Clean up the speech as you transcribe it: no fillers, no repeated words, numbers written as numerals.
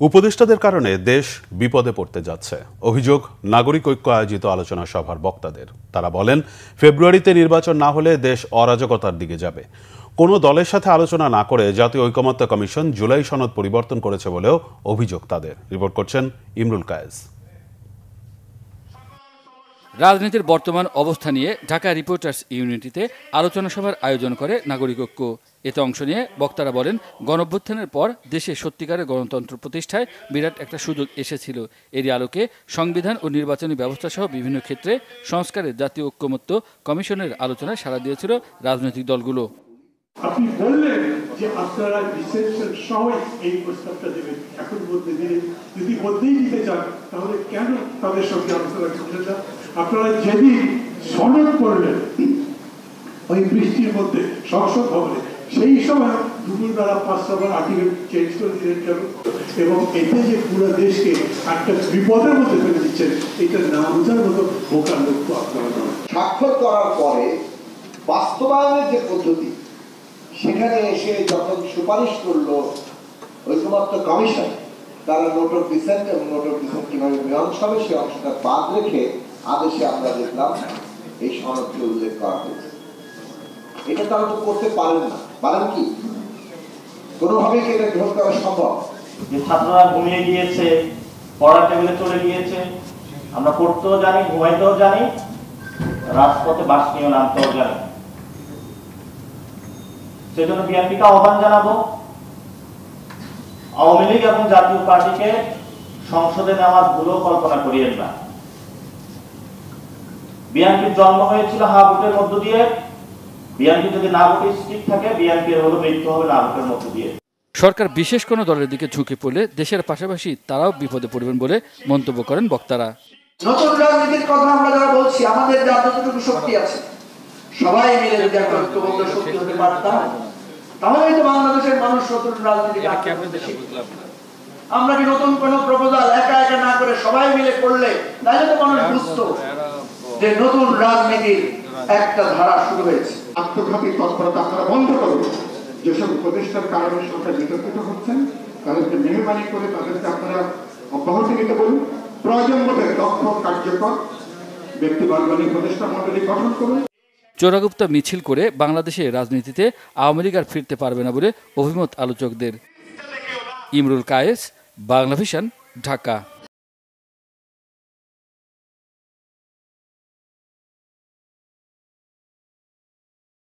উপদেষ্টাদের কারণে দেশ বিপদে পড়তে যাচ্ছে অভিযোগ নাগরিক ঐক্য আয়োজিত আলোচনা সভার বক্তাদের। তারা বলেন, ফেব্রুয়ারিতে নির্বাচন না হলে দেশ অরাজকতার দিকে যাবে। কোনো দলের সাথে আলোচনা না করে জাতীয় ঐকমত্য কমিশন জুলাই সনদ পরিবর্তন করেছে বলেও অভিযোগ তাদের। রিপোর্ট করছেন ইমরুল কায়েস। রাজনীতির বর্তমান অবস্থা নিয়ে ঢাকা রিপোর্টার্স ইউনিটিতে আলোচনা সভার আয়োজন করে নাগরিক ঐক্য। এতে অংশ নিয়ে বক্তারা বলেন, গণঅভ্যুত্থানের পর দেশে সত্যিকারের গণতন্ত্র প্রতিষ্ঠায় বিরাট একটা সুযোগ এসেছিল। এরই আলোকে সংবিধান ও নির্বাচনী ব্যবস্থা সহ বিভিন্ন ক্ষেত্রে সংস্কারের জাতীয় ঐকমত্য কমিশনের আলোচনায় সাড়া দিয়েছিল রাজনৈতিক দলগুলো। আপনি বললেন যে আপনারা রিসেপশন সহ এই প্রস্তাবটা দেবেন, এখন বলতে দিলেন যদি বলতেই দিতে চান তাহলে কেন তাদের সঙ্গে আলোচনা করলেন না? আপনারা যেদিন সনদ করলেন ওই বৃষ্টির মধ্যে সংসদ ভবনে, সেই সময় দুপুরবেলা 5বার আর্টিকেল চেঞ্জ করে দিলেন কেন? এবং এতে যে পুরো দেশকে একটা বিপদের মধ্যে ফেলে দিচ্ছেন, এটা না বোঝার মতো বোকার লক্ষ্য আপনারা নয়। স্বাক্ষর করার পরে বাস্তবায়নের যে পদ্ধতি, সেখানে এসে যখন সুপারিশ করলো ঐকমত্য কমিশন, তারা নোট অফ ডিসেন্ট এবং নোট অফ ডিসেন্ট কিভাবে মীমাংস হবে সেই অংশটা বাদ রেখে আদেশে আমরা দেখলাম এই সনদকে উল্লেখ করা হয়েছে। এটা তারা তো করতে পারেন না। পারেন কি? কোনোভাবেই কি এটা গ্রহণ করা সম্ভব? যে ছাত্ররা ঘুমিয়ে গিয়েছে, পড়ার টেবিলে চলে গিয়েছে, আমরা পড়তেও জানি, ঘুমাইতেও জানি, রাজপথে বাস নিয়েও নামতেও জানি। সেজন্য বিএনপিকে আহ্বান জানাবো, আওয়ামী লীগ এবং জাতীয় পার্টিকে সংসদে নেওয়ার ভুলও কল্পনা করিয়েন না। বিএনপির জন্ম হয়েছিল হা ভোটের মধ্য দিয়ে। বিএনপি যদি না ভোটে স্থির থাকে, বিএনপির হলো মৃত্যু হবে না ভোটের মধ্য দিয়ে। সরকার বিশেষ কোনো দলের দিকে ঝুঁকে পড়লে দেশের পাশাপাশি তারাও বিপদে পড়বেন বলে মন্তব্য করেন বক্তারা। নতুন রাজনীতির কথা আমরা যারা বলছি, আমাদের যতটুকু শক্তি আছে সবাই মিলে যদি একটা ঐক্যবদ্ধ শক্তি হতে পারতাম, তাহলেই তো বাংলাদেশের মানুষ নতুন রাজনীতি। আমরা কি নতুন কোন প্রপোজাল একা একা না করে সবাই মিলে করলে, তাহলে তো মানুষ বুঝতো যে নতুন রাজনীতির একটা ধারা শুরু হয়েছে। আত্মঘাতী তৎপরতা আপনারা বন্ধ করুন। যেসব উপদেষ্টার কারণে সরকার বিতর্কিত হচ্ছেন, তাদেরকে মেহরবানি করে তাদেরকে আপনারা অব্যাহতি নিতে বলুন। প্রয়োজন মতো দক্ষ কার্যকর ব্যক্তিবর্গ নিয়ে উপদেষ্টা মণ্ডলী গঠন করুন। চোরাগুপ্তা মিছিল করে বাংলাদেশে রাজনীতিতে আওয়ামী লীগ আর ফিরতে পারবে না বলে অভিমত আলোচকদের। ইমরুল কায়েস, বাংলাভিশন, ঢাকা।